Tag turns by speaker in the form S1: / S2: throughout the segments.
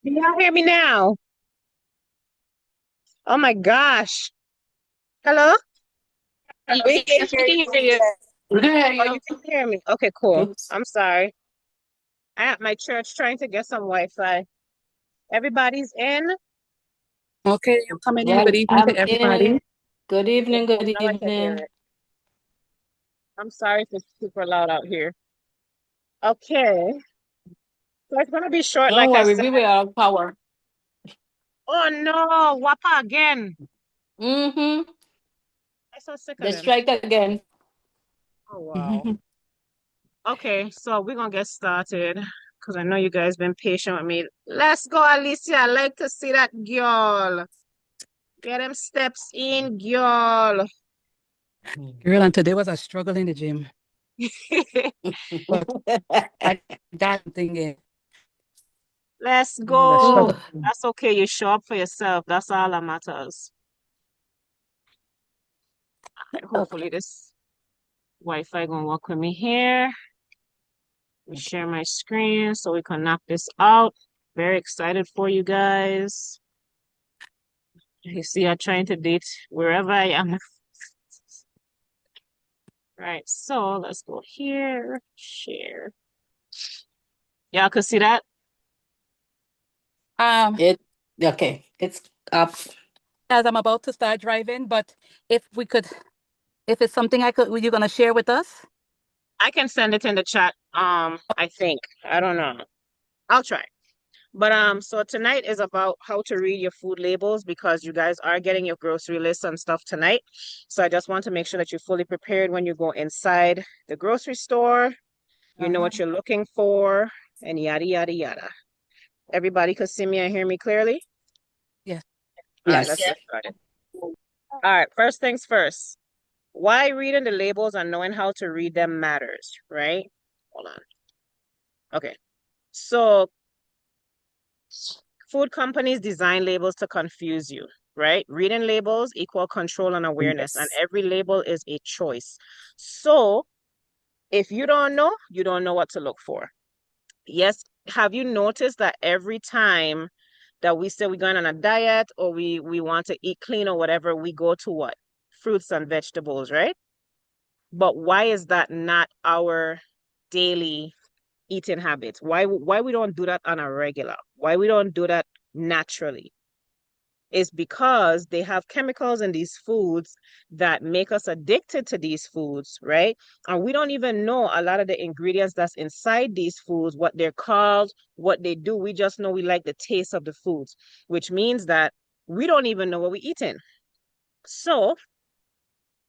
S1: Can y'all hear me now? Oh my gosh. Hello?
S2: We can
S1: Yes, we
S2: hear
S1: can hear you.
S2: you. We can hear
S1: Oh, you
S2: you.
S1: can hear me. Okay, cool.
S2: Oops.
S1: I'm sorry. I at my church trying to get some Wi-Fi. Everybody's in?
S3: Okay, I'm coming in. Good
S2: Yeah,
S3: evening to
S2: I'm
S3: everybody.
S2: in. Good
S1: Okay,
S2: evening,
S1: cool.
S2: good
S1: Now I can hear
S2: evening.
S1: it. I'm sorry if it's super loud out here. Okay. So it's gonna be short,
S2: Don't
S1: like I
S2: worry,
S1: said.
S2: we will have power.
S1: Oh no, Wapa again.
S2: Mm-hmm.
S1: I'm so sick of
S2: The
S1: them.
S2: strike again.
S1: Oh wow. Okay, so we're gonna get started because I know you guys been patient with me. Let's go, Alicia. I like to see that girl. Get them steps in, girl.
S3: Girl, and today was a struggle in the gym, but I got something in.
S1: Let's
S3: It was a
S1: go.
S3: struggle.
S2: Oh,
S1: That's okay. You show up for yourself. That's all that matters. Hopefully
S2: okay.
S1: this Wi-Fi gonna work with me here. We share my screen so we can knock this out. Very excited for you guys. You see, I'm trying to date wherever I am. Right, so let's go here, share. Y'all could see that?
S3: Um,
S2: It okay. It's up.
S3: as I'm about to start driving, but if we could, if it's something I could, were you gonna share with us?
S1: I can send it in the chat. I think. I don't know. I'll try. But so tonight is about how to read your food labels because you guys are getting your grocery lists and stuff tonight. So I just want to make sure that you're fully prepared when you go inside the grocery store. You know what
S3: Uh-huh.
S1: you're looking for, and yada yada yada. Everybody can see me and hear me clearly?
S3: Yes.
S1: All right,
S2: Yes.
S1: let's get started. All right, first things first. Why reading the labels and knowing how to read them matters, right? Hold on. Okay. So food companies design labels to confuse you, right? Reading labels equal control and awareness, and
S2: Yes.
S1: every label is a choice. So if you don't know what to look for. Yes, have you noticed that every time that we say we're going on a diet or we want to eat clean or whatever, we go to what? Fruits and vegetables, right? But why is that not our daily eating habits? Why we don't do that on a regular? Why we don't do that naturally? Is because they have chemicals in these foods that make us addicted to these foods, right? And we don't even know a lot of the ingredients that's inside these foods, what they're called, what they do. We just know we like the taste of the foods, which means that we don't even know what we're eating. So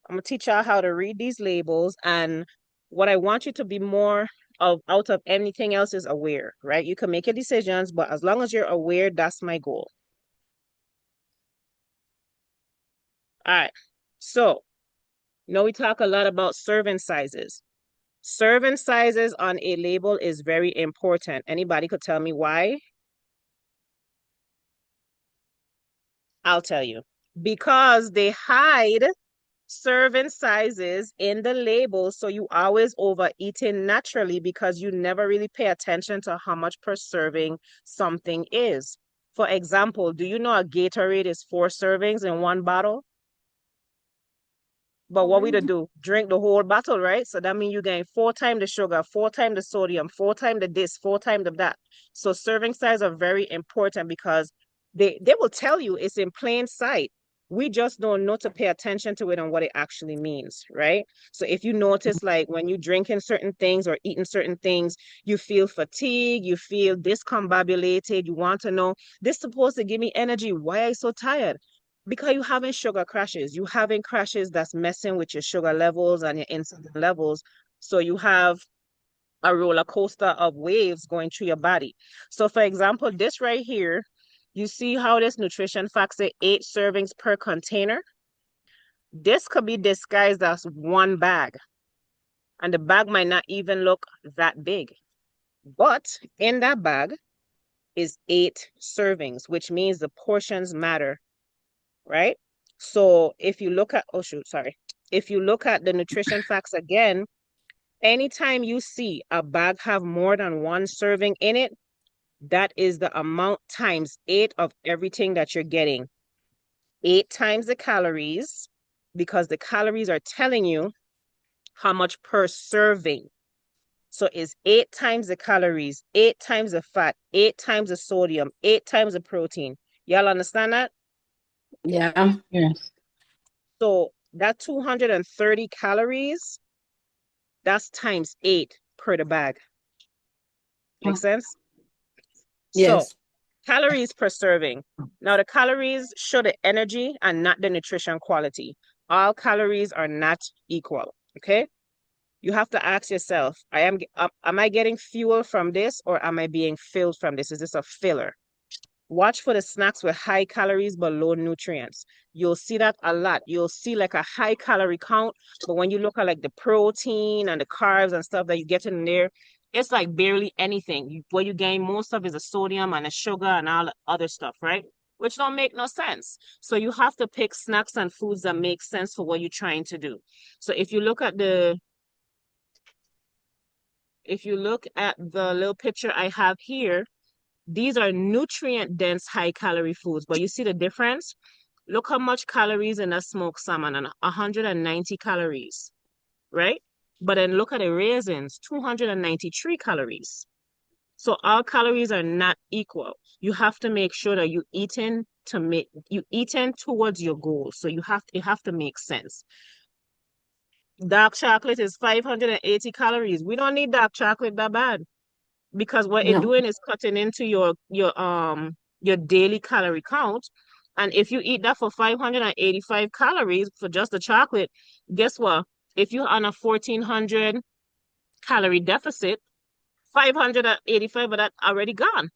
S1: I'm gonna teach y'all how to read these labels, and what I want you to be more of out of anything else is aware, right? You can make your decisions, but as long as you're aware, that's my goal. All right. So, we talk a lot about serving sizes. Serving sizes on a label is very important. Anybody could tell me why? I'll tell you. Because they hide serving sizes in the label, so you always overeating naturally because you never really pay attention to how much per serving something is. For example, do you know a Gatorade is 4 servings in one bottle? But what we to do? Drink the whole bottle, right? So that means you gain 4 times the sugar, 4 times the sodium, 4 times the this, 4 times the that. So serving size are very important because they will tell you it's in plain sight. We just don't know to pay attention to it and what it actually means, right? So if you notice, like when you drinking certain things or eating certain things, you feel fatigue, you feel discombobulated, you want to know, this supposed to give me energy. Why are you so tired? Because you having sugar crashes. You having crashes that's messing with your sugar levels and your insulin levels. So you have a roller coaster of waves going through your body. So for example, this right here, you see how this nutrition facts say 8 servings per container? This could be disguised as one bag, and the bag might not even look that big. But in that bag is 8 servings, which means the portions matter, right? So if you look at, oh shoot, sorry. If you look at the nutrition facts again, anytime you see a bag have more than 1 serving in it, That is the amount times 8 of everything that you're getting. 8 times the calories, because the calories are telling you how much per serving. So it's 8 times the calories, 8 times the fat, 8 times the sodium, 8 times the protein. Y'all understand that?
S2: Yeah.
S3: Yes.
S1: So that 230 calories, that's times 8 per the bag. Make sense? So
S2: Yes.
S1: calories per serving. Now the calories show the energy and not the nutrition quality. All calories are not equal. Okay? You have to ask yourself, am I getting fuel from this or am I being filled from this? Is this a filler? Watch for the snacks with high calories but low nutrients. You'll see that a lot. You'll see like a high calorie count, but when you look at like the protein and the carbs and stuff that you get in there, it's like barely anything. What you gain most of is the sodium and the sugar and all the other stuff, right? Which don't make no sense. So you have to pick snacks and foods that make sense for what you're trying to do. So if you look at the little picture I have here, these are nutrient dense high calorie foods, but you see the difference? Look how much calories in a smoked salmon, and 190 calories, right? But then look at the raisins, 293 calories. So all calories are not equal. You have to make sure that you eating towards your goal. So it have to make sense. Dark chocolate is 580 calories. We don't need dark chocolate that bad, because what it's
S2: No.
S1: doing is cutting into your daily calorie count. And if you eat that for 585 calories for just the chocolate, guess what? If you're on a 1400 calorie deficit, 585 of that already gone.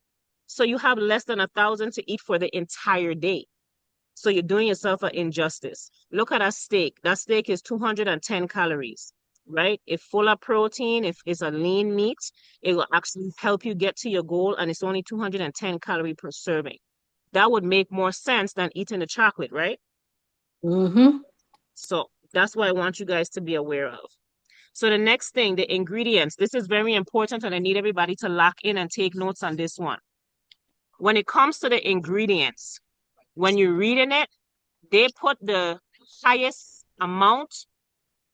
S1: So you have less than 1,000 to eat for the entire day. So you're doing yourself an injustice. Look at that steak. That steak is 210 calories, right? If full of protein, if it's a lean meat, it will actually help you get to your goal, and it's only 210 calories per serving. That would make more sense than eating the chocolate, right?
S2: Mm-hmm.
S1: So that's what I want you guys to be aware of. So the next thing, the ingredients. This is very important, and I need everybody to lock in and take notes on this one. When it comes to the ingredients, when you're reading it, they put the highest amount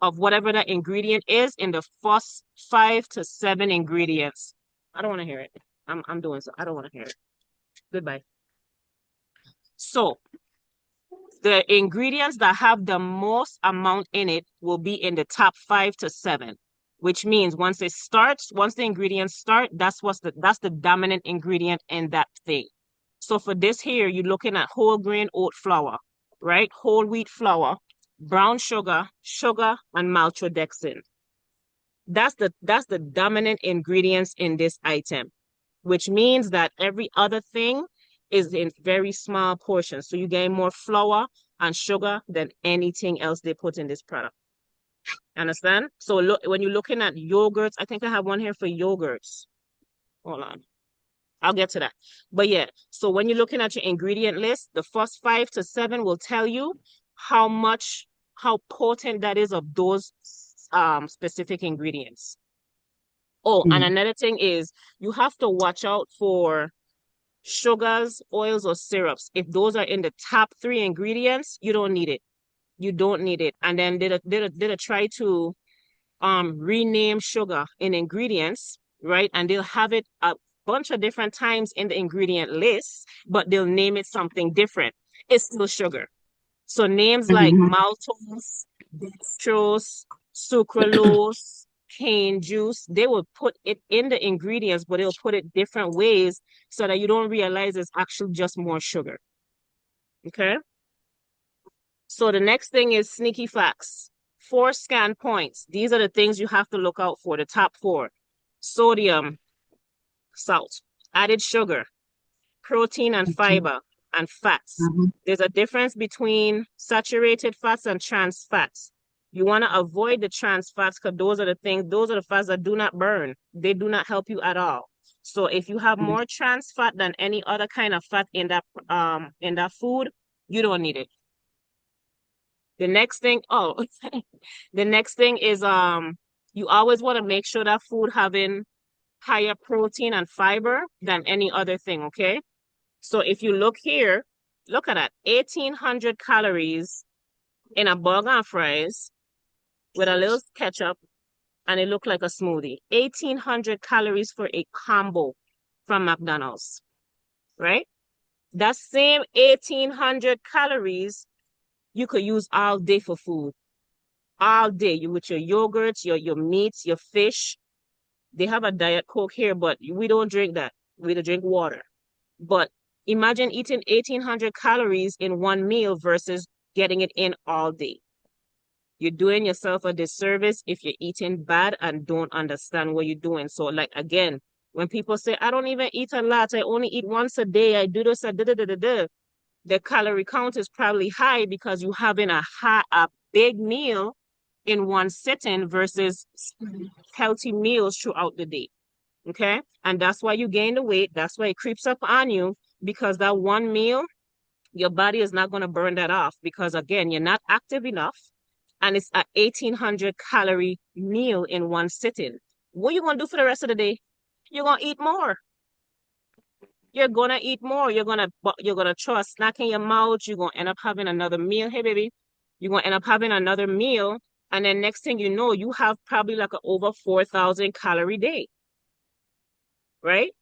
S1: of whatever the ingredient is in the first 5 to 7 ingredients. I don't want to hear it. I'm doing so. I don't want to hear it. Goodbye. So the ingredients that have the most amount in it will be in the top 5 to 7, which means once the ingredients start, that's the dominant ingredient in that thing. So for this here, you're looking at whole grain oat flour, right? Whole wheat flour, brown sugar, and maltodextrin. That's the dominant ingredients in this item, which means that every other thing is in very small portions. So you gain more flour and sugar than anything else they put in this product. Understand? So look, when you're looking at yogurts, I think I have one here for yogurts. Hold on. I'll get to that. But yeah, so when you're looking at your ingredient list, the first 5 to 7 will tell you how potent that is of those specific ingredients. Oh, and another thing is you have to watch out for sugars, oils, or syrups. If those are in the top 3 ingredients, you don't need it. You don't need it. And then did try to rename sugar in ingredients, right? And they'll have it a bunch of different times in the ingredient list, but they'll name it something different. It's still sugar. So names like maltose, dextrose, sucralose, cane juice, they will put it in the ingredients, but they'll put it different ways so that you don't realize it's actually just more sugar. Okay? So the next thing is sneaky facts. 4 scan points. These are the things you have to look out for, the top 4. Sodium, salt, added sugar, protein and fiber, and fats. There's a difference between saturated fats and trans fats. You want to avoid the trans fats because those are the fats that do not burn. They do not help you at all. So if you have more trans fat than any other kind of fat in that food, you don't need it. The next thing, the next thing is you always want to make sure that food having higher protein and fiber than any other thing, okay? So if you look here, look at that, 1,800 calories in a burger and fries with a little ketchup, and it looked like a smoothie. 1,800 calories for a combo from McDonald's, right? That same 1,800 calories you could use all day for food. All day, you with your yogurts, your meats, your fish. They have a Diet Coke here, but we don't drink that. We don't drink water. But imagine eating 1,800 calories in one meal versus getting it in all day. You're doing yourself a disservice if you're eating bad and don't understand what you're doing. So, like, again, when people say, I don't even eat a lot, I only eat once a day, I do this, I da. The calorie count is probably high because you're having a big meal in one sitting versus healthy meals throughout the day. Okay? And that's why you gain the weight. That's why it creeps up on you, because that one meal, your body is not going to burn that off because, again, you're not active enough. And it's a 1,800 calorie meal in one sitting. What are you going to do for the rest of the day? You're going to eat more. You're going to eat more. You're going to throw a snack in your mouth. You're going to end up having another meal. Hey, baby. You're going to end up having another meal. And then next thing you know, you have probably like an over 4,000 calorie day. Right?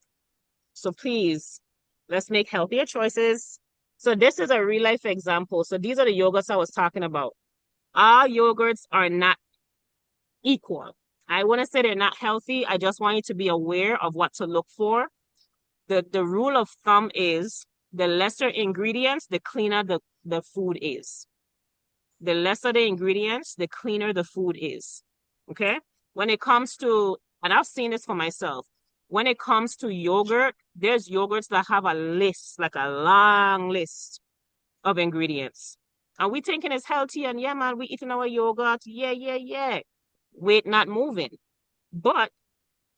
S1: So please, let's make healthier choices. So this is a real life example. So these are the yogurts I was talking about. All yogurts are not equal. I wouldn't say they're not healthy. I just want you to be aware of what to look for. The rule of thumb is the lesser ingredients, the cleaner the food is. The lesser the ingredients, the cleaner the food is. Okay? When it comes to, and I've seen this for myself, when it comes to yogurt, there's yogurts that have a list, like a long list of ingredients. And we thinking it's healthy, and yeah, man, we eating our yogurt. Yeah. Weight not moving. But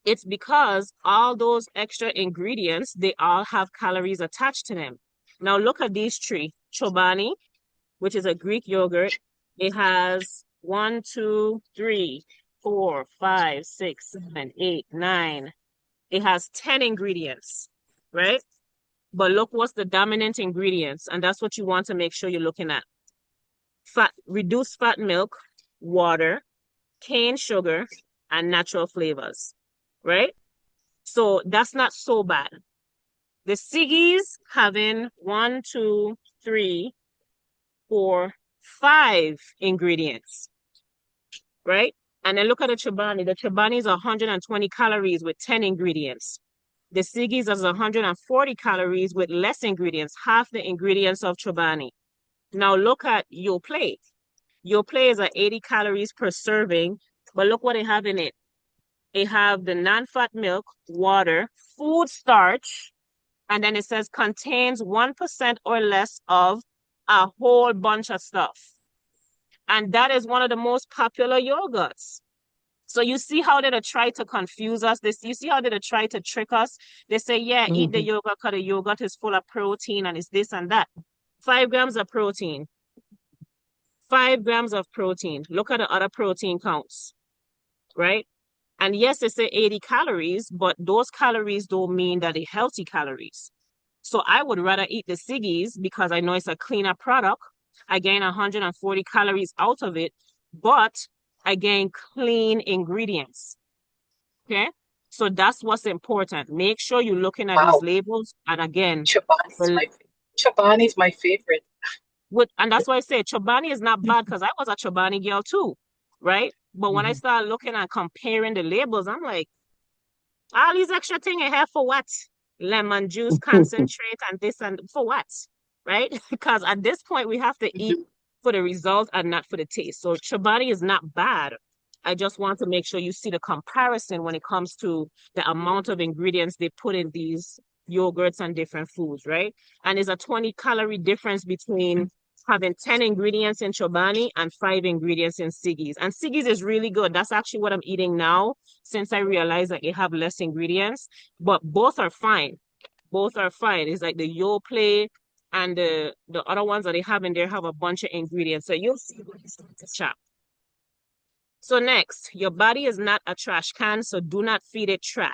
S1: it's because all those extra ingredients, they all have calories attached to them. Now look at these three. Chobani, which is a Greek yogurt. It has 1, 2, 3, 4, 5, 6, 7, 8, 9. It has 10 ingredients, right? But look what's the dominant ingredients, and that's what you want to make sure you're looking at. Reduced fat milk, water, cane sugar, and natural flavors, right? So that's not so bad. The Siggi's having 1, 2, 3, 4, 5 ingredients, right? And then look at the Chobani. The Chobani is 120 calories with 10 ingredients. The Siggi's is 140 calories with less ingredients, half the ingredients of Chobani. Now look at Yoplait. Yoplait is at 80 calories per serving, but look what it have in it. It have the non-fat milk, water, food starch, and then it says contains 1% or less of a whole bunch of stuff. And that is one of the most popular yogurts. So you see how they try to confuse us. You see how they try to trick us. They say, yeah, eat the yogurt because the yogurt is full of protein and it's this and that. 5 grams of protein. 5 grams of protein. Look at the other protein counts, right? And yes, they say 80 calories, but those calories don't mean that they're healthy calories. So I would rather eat the Siggi's because I know it's a cleaner product. I gain 140 calories out of it, but I gain clean ingredients. Okay? So that's what's important. Make sure you're looking at these labels. And again,
S2: Chobani's my favorite.
S1: And that's why I say Chobani is not bad because I was a Chobani girl too, right? But when I start looking and comparing the labels, I'm like, all these extra things I have for what? Lemon juice, concentrate, and this and for what? Right? Because at this point, we have to eat for the result and not for the taste. So Chobani is not bad. I just want to make sure you see the comparison when it comes to the amount of ingredients they put in these yogurts and different foods, right? And there's a 20-calorie difference between having 10 ingredients in Chobani and 5 ingredients in Siggi's. And Siggi's is really good. That's actually what I'm eating now since I realized that it have less ingredients. But both are fine. Both are fine. It's like the Yoplait and the other ones that they have in there have a bunch of ingredients. So you'll see what it's shop. So next, your body is not a trash can, so do not feed it trash.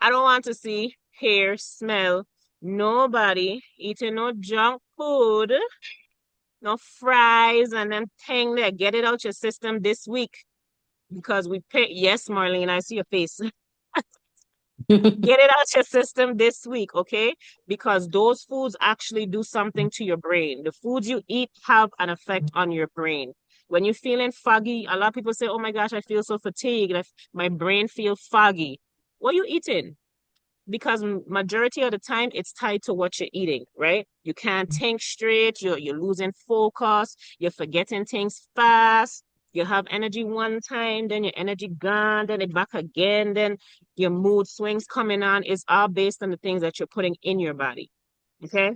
S1: I don't want to see, hear, smell nobody eating no junk food, no fries and them thing there. Get it out your system this week because we pay. Yes, Marlene, I see your face. Get it out your system this week, okay? Because those foods actually do something to your brain. The foods you eat have an effect on your brain. When you're feeling foggy, a lot of people say, oh my gosh, I feel so fatigued. My brain feels foggy. What are you eating? Because majority of the time it's tied to what you're eating, right? You can't think straight, you're losing focus, you're forgetting things fast, you have energy one time, then your energy gone, then it back again, then your mood swings coming on. It's all based on the things that you're putting in your body. Okay.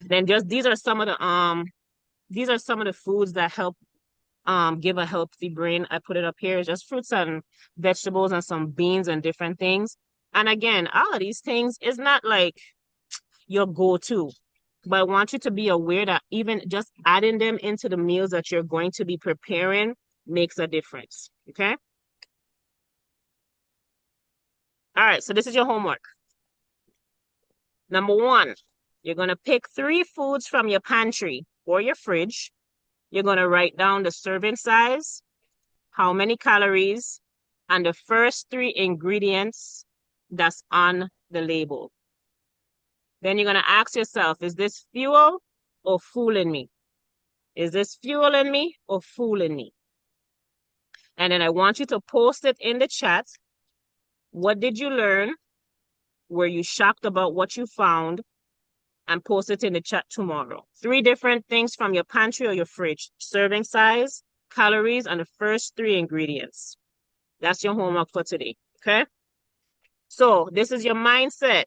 S1: Then just these are some of the foods that help give a healthy brain. I put it up here, just fruits and vegetables and some beans and different things. And again, all of these things is not like your go-to, but I want you to be aware that even just adding them into the meals that you're going to be preparing makes a difference. Okay. All right. So this is your homework. Number one, you're going to pick 3 foods from your pantry or your fridge. You're going to write down the serving size, how many calories, and the first 3 ingredients that's on the label. Then you're going to ask yourself, is this fuel or fooling me? Is this fueling me or fooling me? And then I want you to post it in the chat. What did you learn? Were you shocked about what you found? And post it in the chat tomorrow. 3 different things from your pantry or your fridge. Serving size, calories, and the first 3 ingredients. That's your homework for today, okay? So this is your mindset.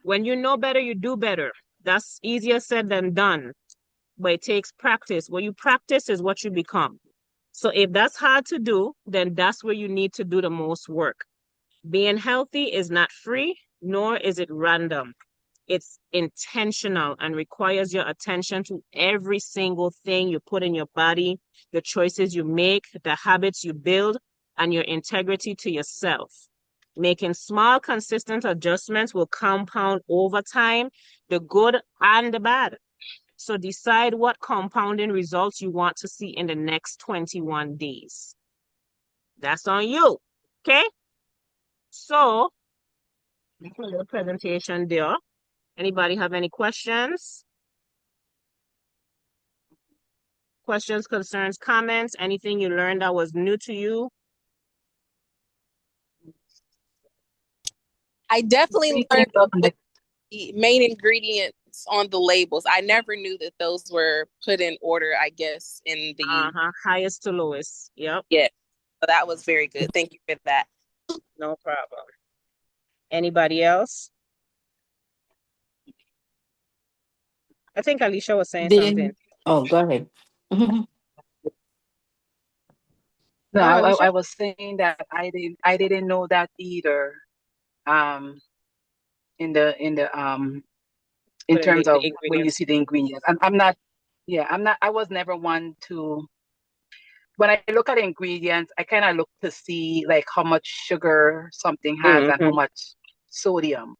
S1: When you know better, you do better. That's easier said than done, but it takes practice. What you practice is what you become. So if that's hard to do, then that's where you need to do the most work. Being healthy is not free, nor is it random. It's intentional and requires your attention to every single thing you put in your body, the choices you make, the habits you build, and your integrity to yourself. Making small, consistent adjustments will compound over time, the good and the bad. So decide what compounding results you want to see in the next 21 days. That's on you, okay? So, that's a little presentation there. Anybody have any questions? Questions, concerns, comments, anything you learned that was new to you?
S4: I definitely learned the main ingredients on the labels. I never knew that those were put in order, I guess, in the
S1: highest to lowest. Yep.
S4: Yeah. So that was very good. Thank you for that.
S1: No problem. Anybody else? I think Alicia was saying something.
S5: Oh, go ahead.
S2: No, I was saying that I didn't know that either. In terms of when you see the ingredients. I was never one to, when I look at ingredients, I kind of look to see like how much sugar something has and how much sodium,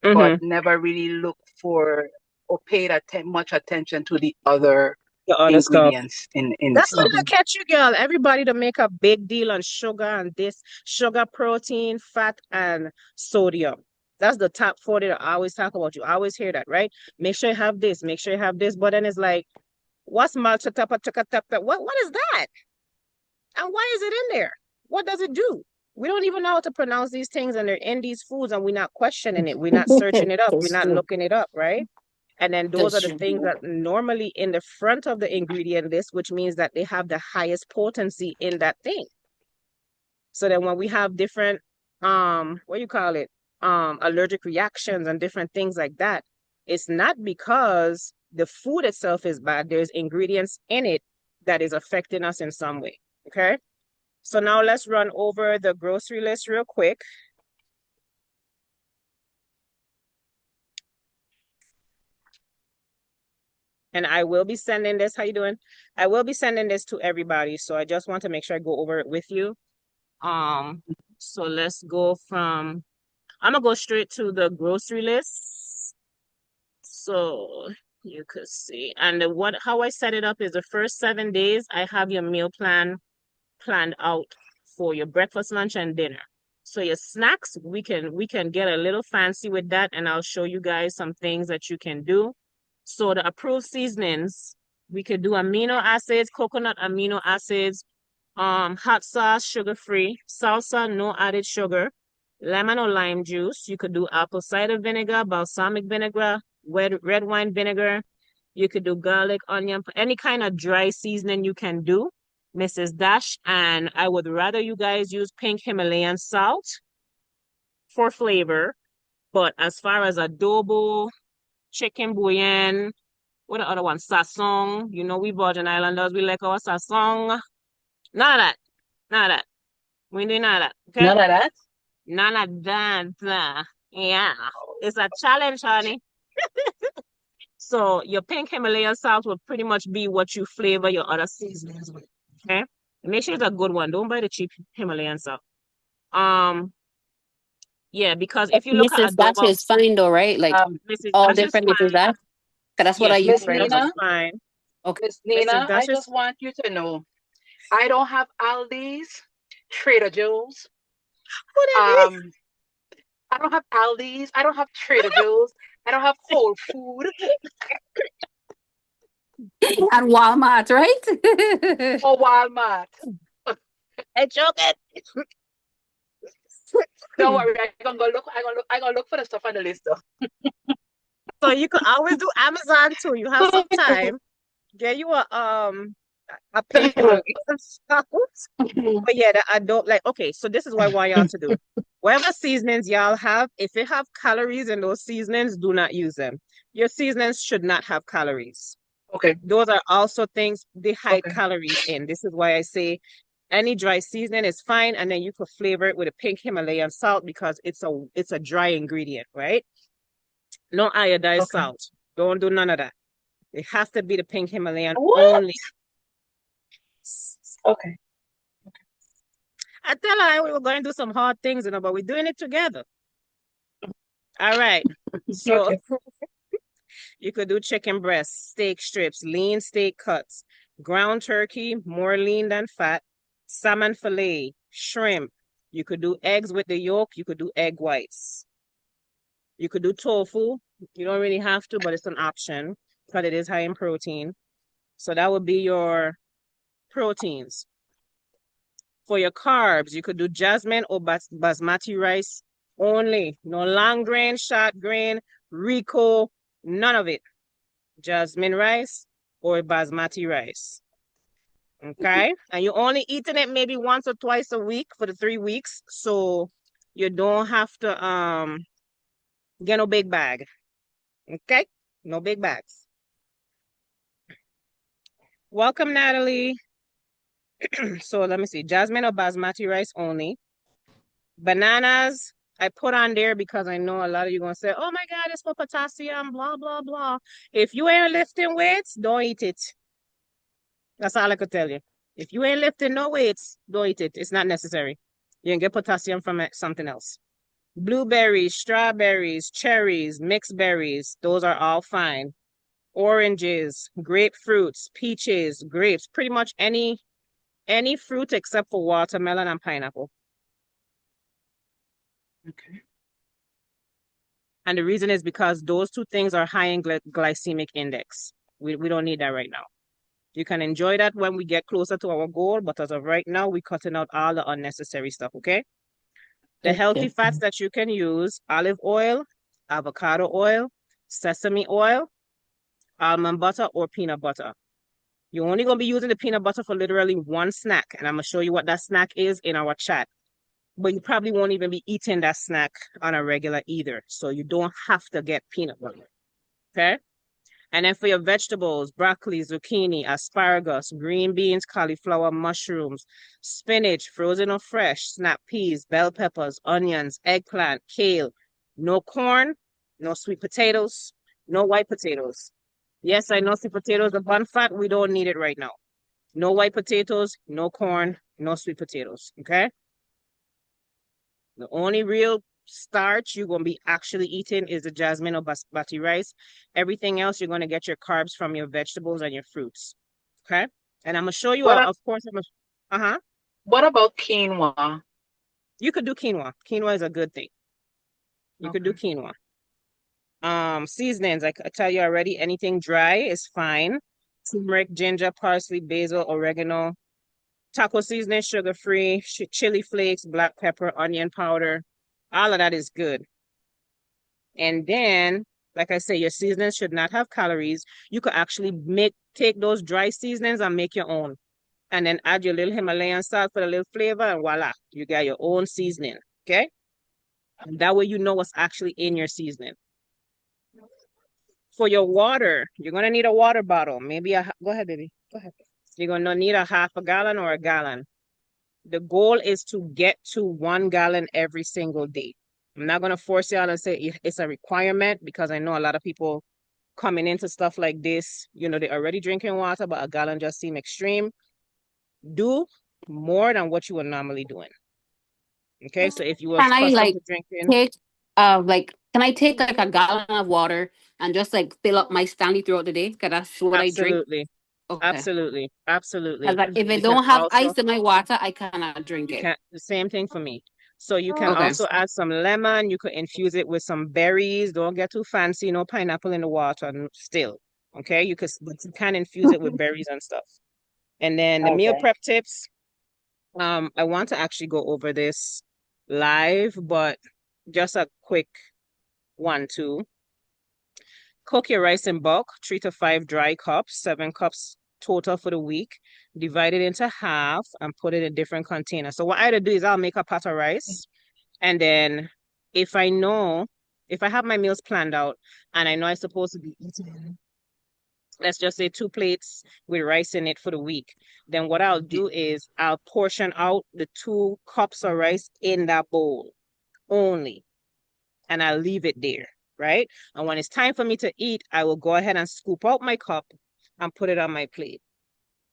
S2: but never really look for or paid much attention to the other ingredients stuff. In
S1: That's what I catch you, girl. Everybody to make a big deal on sugar and this sugar, protein, fat, and sodium. That's the top 40 that I always talk about. You always hear that, right? Make sure you have this, make sure you have this. But then it's like, what's malchatapa? What is that? And why is it in there? What does it do? We don't even know how to pronounce these things, and they're in these foods, and we're not questioning it. We're not searching it up. We're not looking it up, right? And then those are the things that normally in the front of the ingredient list, which means that they have the highest potency in that thing. So then when we have different, allergic reactions and different things like that, it's not because the food itself is bad. There's ingredients in it that is affecting us in some way, okay? So now let's run over the grocery list real quick. And I will be sending this. How you doing? I will be sending this to everybody. So I just want to make sure I go over it with you. So let's go from, I'm gonna go straight to the grocery list. So you could see, and how I set it up is the first 7 days, I have your meal plan planned out for your breakfast, lunch, and dinner. So your snacks, we can get a little fancy with that, and I'll show you guys some things that you can do. So the approved seasonings, we could do amino acids, coconut amino acids, hot sauce, sugar-free, salsa, no added sugar, lemon or lime juice. You could do apple cider vinegar, balsamic vinegar, red wine vinegar. You could do garlic, onion, any kind of dry seasoning you can do, Mrs. Dash. And I would rather you guys use pink Himalayan salt for flavor. But as far as adobo, chicken bouillon, what the other one? Sasong. You know, we Virgin Islanders, we like our sasong. None of that. None of that. We do none of that. Okay?
S2: None of that.
S1: None of that. Yeah. It's a challenge, honey. So your pink Himalayan salt will pretty much be what you flavor your other seasonings with. Okay? Make sure it's a good one. Don't buy the cheap Himalayan salt. Yeah, because if you look at
S3: Mrs. Dash
S1: adobo,
S3: is fine though, right? Like
S1: Mrs.
S3: all
S1: Dash is
S3: different Mrs.
S1: fine.
S3: Dash. 'Cause that's what
S1: Yes,
S3: I use
S2: Miss
S3: right
S1: Dash
S3: now.
S1: is
S2: Nina,
S1: fine.
S3: Okay.
S2: Miss
S1: Mrs.
S2: Nina,
S1: Dash
S2: I
S1: is
S2: just want you to know, I don't have Aldi's, Trader Joe's.
S1: what it is.
S2: I don't have Aldi's. I don't have Trader Joe's. I don't have Whole Food
S3: And Walmart, right?
S2: or Walmart.
S1: I joking.
S2: Don't worry, I gonna look for the stuff on the list though.
S1: So you could always do Amazon too. You have some time. Get you a pink Himalayan salt. But yeah, I don't like. Okay, so this is what I want y'all to do. Whatever seasonings y'all have, if they have calories in those seasonings, do not use them. Your seasonings should not have calories.
S2: Okay.
S1: Those are also things they hide
S2: Okay.
S1: calories in. This is why I say any dry seasoning is fine, and then you could flavor it with a pink Himalayan salt because it's a dry ingredient, right? No iodized
S2: Okay.
S1: salt. Don't do none of that. It has to be the pink Himalayan
S2: What?
S1: only.
S2: Okay.
S1: I tell her we were going to do some hard things, but we're doing it together. All right. So
S2: Okay.
S1: you could do chicken breasts, steak strips, lean steak cuts, ground turkey, more lean than fat, salmon fillet, shrimp. You could do eggs with the yolk. You could do egg whites. You could do tofu. You don't really have to, but it's an option because it is high in protein. So that would be your proteins. For your carbs, you could do jasmine or basmati rice only. No long grain, short grain, Rico, none of it. Jasmine rice or basmati rice. Okay? And you're only eating it maybe once or twice a week for the 3 weeks. So you don't have to get no big bag. Okay? No big bags. Welcome, Natalie. So let me see. Jasmine or basmati rice only. Bananas, I put on there because I know a lot of you going to say, oh my God, it's for potassium, blah, blah, blah. If you ain't lifting weights, don't eat it. That's all I could tell you. If you ain't lifting no weights, don't eat it. It's not necessary. You can get potassium from something else. Blueberries, strawberries, cherries, mixed berries, those are all fine. Oranges, grapefruits, peaches, grapes, pretty much any fruit except for watermelon and pineapple.
S2: Okay.
S1: And the reason is because those two things are high in glycemic index. We don't need that right now. You can enjoy that when we get closer to our goal, but as of right now, we're cutting out all the unnecessary stuff, okay? The healthy fats that you can use, olive oil, avocado oil, sesame oil, almond butter, or peanut butter. You're only going to be using the peanut butter for literally one snack, and I'm going to show you what that snack is in our chat. But you probably won't even be eating that snack on a regular either. So you don't have to get peanut butter. Okay? And then for your vegetables, broccoli, zucchini, asparagus, green beans, cauliflower, mushrooms, spinach, frozen or fresh, snap peas, bell peppers, onions, eggplant, kale. No corn, no sweet potatoes, no white potatoes. Yes, I know sweet potatoes are bun fat. We don't need it right now. No white potatoes, no corn, no sweet potatoes. Okay? The only real starch you're going to be actually eating is the jasmine or basmati rice. Everything else, you're going to get your carbs from your vegetables and your fruits. Okay? And I'm going to show you,
S2: What
S1: of course, uh-huh.
S2: what about quinoa?
S1: You could do quinoa. Quinoa is a good thing. You could do
S2: Okay.
S1: quinoa. Seasonings, I tell you already, anything dry is fine. Turmeric, ginger, parsley, basil, oregano, taco seasoning, sugar-free, chili flakes, black pepper, onion powder. All of that is good. And then, like I say, your seasonings should not have calories. You could actually take those dry seasonings and make your own. And then add your little Himalayan salt for a little flavor, and voila, you got your own seasoning. Okay? And that way you know what's actually in your seasoning. For your water, you're gonna need a water bottle. Maybe go ahead, baby. Go ahead. You're gonna need a half a gallon or a gallon. The goal is to get to 1 gallon every single day. I'm not gonna force you all and say it's a requirement, because I know a lot of people coming into stuff like this, they're already drinking water, but a gallon just seems extreme. Do more than what you were normally doing. Okay, so if you were
S3: Can I
S1: accustomed
S3: like
S1: to drinking,
S3: can I take like a gallon of water and just like fill up my Stanley throughout the day? Because that's what I drink.
S1: absolutely,
S3: Okay.
S1: absolutely, absolutely.
S3: Because if I
S1: You can
S3: don't have
S1: also,
S3: ice in my water, I cannot drink
S1: you
S3: it.
S1: can the same thing for me. So you can
S3: Okay.
S1: also add some lemon. You could infuse it with some berries. Don't get too fancy. No pineapple in the water still. Okay, but you can infuse it with berries and stuff. And then the meal
S2: Okay.
S1: prep tips. I want to actually go over this live, but just a quick 1, 2. Cook your rice in bulk, 3 to 5 dry cups, 7 cups total for the week. Divide it into half and put it in different containers. So what I do is I'll make a pot of rice, and then if I have my meals planned out and I know I'm supposed to be eating, let's just say 2 plates with rice in it for the week, then what I'll do is I'll portion out the 2 cups of rice in that bowl only, and I'll leave it there, right? And when it's time for me to eat, I will go ahead and scoop out my cup and put it on my plate.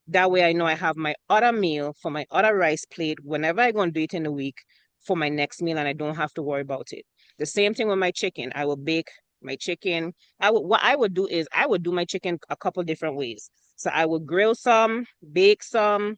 S1: That way I know I have my other meal for my other rice plate whenever I'm going to do it in the week for my next meal, and I don't have to worry about it. The same thing with my chicken. I will bake my chicken. What I would do is I would do my chicken a couple different ways. So I would grill some, bake some,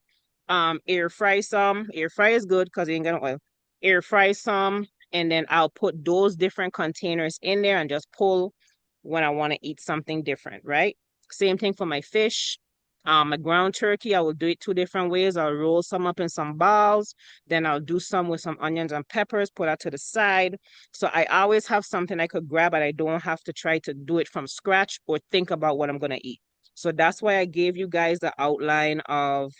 S1: air fry some. Air fry is good because you ain't got no oil. Air fry some, and then I'll put those different containers in there and just pull when I want to eat something different, right? Same thing for my fish. My ground turkey, I will do it 2 different ways. I'll roll some up in some balls. Then I'll do some with some onions and peppers, put that to the side. So I always have something I could grab, and I don't have to try to do it from scratch or think about what I'm going to eat. So that's why I gave you guys the outline of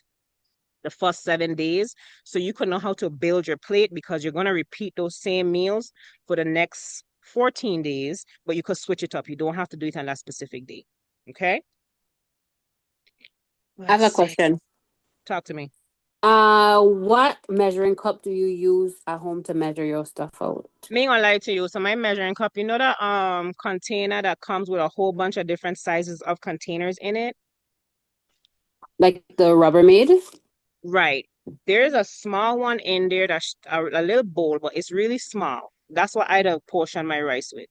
S1: the first 7 days, so you can know how to build your plate, because you're going to repeat those same meals for the next 14 days, but you could switch it up. You don't have to do it on that specific day. Okay?
S3: I have a
S1: Let's see.
S3: question.
S1: Talk to me.
S3: What measuring cup do you use at home to measure your stuff out?
S1: Me ain't gonna lie to you. So my measuring cup, you know that container that comes with a whole bunch of different sizes of containers in it?
S3: Like the Rubbermaid?
S1: Right. There's a small one in there that's a little bowl, but it's really small. That's what I'd portion my rice with.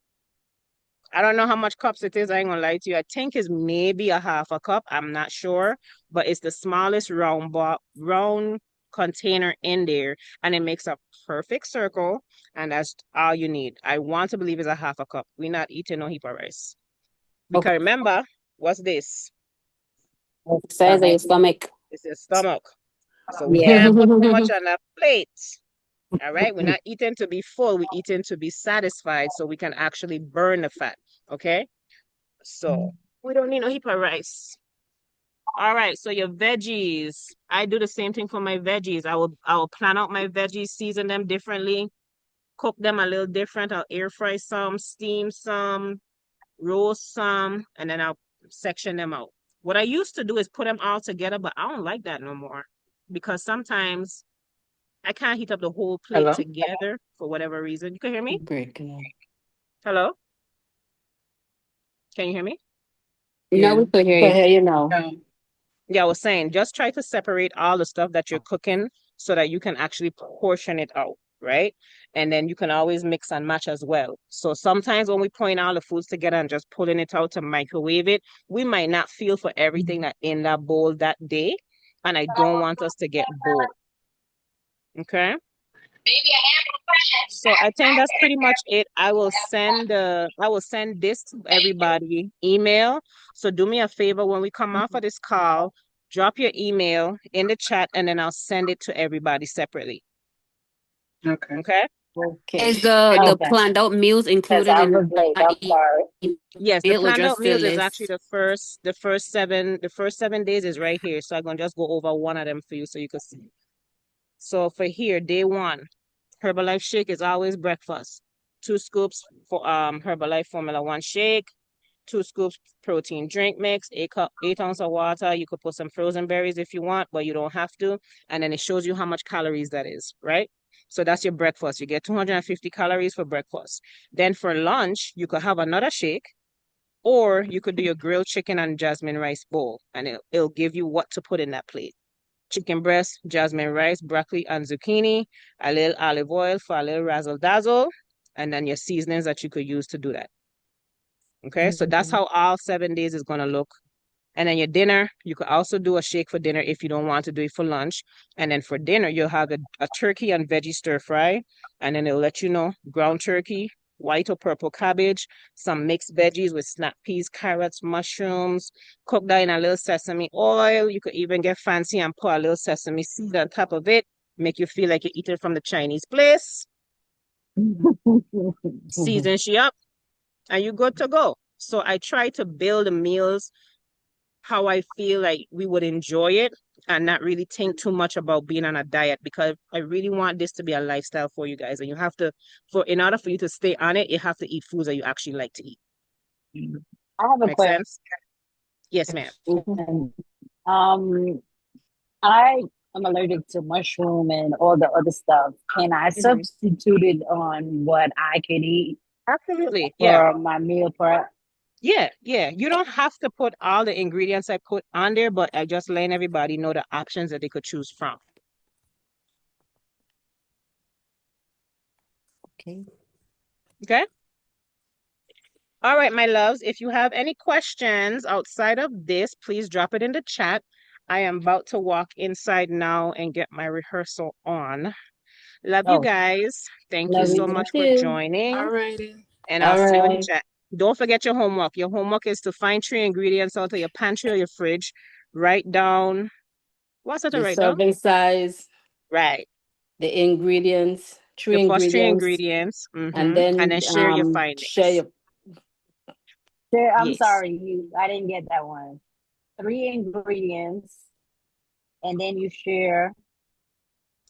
S1: I don't know how much cups it is. I ain't gonna lie to you. I think it's maybe a half a cup. I'm not sure, but it's the smallest round container in there, and it makes a perfect circle, and that's all you need. I want to believe it's a half a cup. We're not eating no heap of rice. Because
S3: Okay.
S1: remember, what's this?
S3: It says your stomach.
S1: It's your stomach. So we can't put too much on that plate. All right, we're not eating to be full, we're eating to be satisfied so we can actually burn the fat. Okay, so we don't need no heap of rice. All right, so your veggies, I do the same thing for my veggies. I will plan out my veggies, season them differently, cook them a little different. I'll air fry some, steam some, roast some, and then I'll section them out. What I used to do is put them all together, but I don't like that no more, because sometimes I can't heat up the whole plate
S2: Hello?
S1: together for whatever reason. You can hear me?
S3: Great.
S1: Hello? Can you hear me?
S3: Now we can hear you.
S5: hear you now.
S1: Yeah, I was saying, just try to separate all the stuff that you're cooking so that you can actually portion it out, right? And then you can always mix and match as well. So sometimes when we point all the foods together and just pulling it out to microwave it, we might not feel for everything that in that bowl that day. And I don't want us to get bored. Okay. So I think that's pretty much it. I will send this to everybody email. So do me a favor when we come off of this call, drop your email in the chat and then I'll send it to everybody separately.
S2: Okay.
S1: Okay?
S5: Okay.
S3: Is the
S5: Okay.
S3: planned out meals
S5: Because
S3: included
S5: I
S3: in
S5: was late. I'm sorry.
S1: Yes, the
S3: it or
S1: planned out
S3: just the
S1: meals is actually
S3: list?
S1: the first 7 days is right here. So I'm gonna just go over one of them for you so you can see. So for here, day 1, Herbalife shake is always breakfast. 2 scoops for Herbalife Formula 1 shake, 2 scoops protein drink mix, 8 ounces of water. You could put some frozen berries if you want, but you don't have to. And then it shows you how much calories that is, right? So that's your breakfast. You get 250 calories for breakfast. Then for lunch, you could have another shake, or you could do your grilled chicken and jasmine rice bowl, and it'll give you what to put in that plate. Chicken breast, jasmine rice, broccoli, and zucchini, a little olive oil for a little razzle dazzle, and then your seasonings that you could use to do that. Okay, so that's how all 7 days is gonna look. And then your dinner, you could also do a shake for dinner if you don't want to do it for lunch. And then for dinner, you'll have a turkey and veggie stir fry, and then it'll let you know ground turkey, white or purple cabbage, some mixed veggies with snap peas, carrots, mushrooms, cook that in a little sesame oil. You could even get fancy and put a little sesame seed on top of it, make you feel like you're eating from the Chinese place. Season she up, and you're good to go. So I try to build the meals how I feel like we would enjoy it and not really think too much about being on a diet, because I really want this to be a lifestyle for you guys. And you have to, in order for you to stay on it, you have to eat foods that you actually like to eat.
S5: I have a
S1: Make
S5: question.
S1: sense? Yes, ma'am.
S5: I am allergic to mushroom and all the other stuff. Can I substitute it on what I can eat
S1: Absolutely. Yeah.
S5: for my meal prep?
S1: Yeah. You don't have to put all the ingredients I put on there, but I just letting everybody know the options that they could choose from. Okay. All right, my loves. If you have any questions outside of this, please drop it in the chat. I am about to walk inside now and get my rehearsal on. Love you guys. Thank you so much for joining.
S4: All righty.
S1: And I'll see you in the chat. Don't forget your homework. Your homework is to find 3 ingredients out of your pantry or your fridge. Write down, what's that to
S3: The
S1: write down?
S3: serving size,
S1: Right.
S3: the ingredients,
S1: The first 3 ingredients.
S3: and then
S1: share your findings.
S5: I'm
S1: Yes.
S5: sorry, I didn't get that one. 3 ingredients, and then you share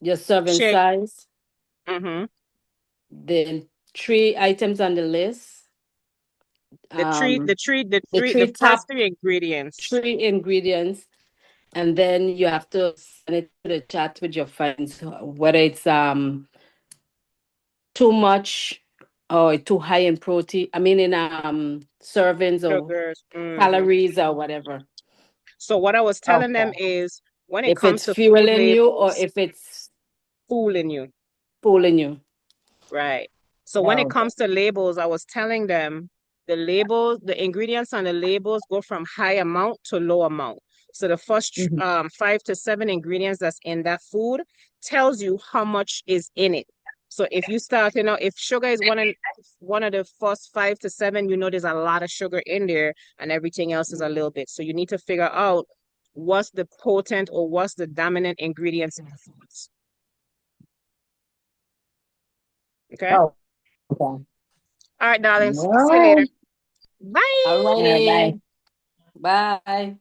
S3: your serving size,
S1: Mm-hmm.
S3: the 3 items on the list.
S1: The first 3 ingredients.
S3: 3 ingredients, and then you have to send it to the chat with your friends, whether it's too much or too high in protein. I mean, in servings or
S1: Sugars.
S3: calories or whatever.
S1: So what I was telling them is, when it
S3: If
S1: comes
S3: it's
S1: to
S3: fueling
S1: food
S3: you or
S1: labels,
S3: if it's
S1: fooling you.
S3: fooling you.
S1: Right. So when it comes to labels, I was telling them the labels, the ingredients on the labels go from high amount to low amount. So the first 5 to 7 ingredients that's in that food tells you how much is in it. So if you start, if sugar is one of the first 5 to 7, there's a lot of sugar in there and everything else is a little bit. So you need to figure out what's the potent or what's the dominant ingredients in the foods. Okay.
S5: Okay.
S1: All right, darlings. See you later. Bye.
S3: All righty. Bye.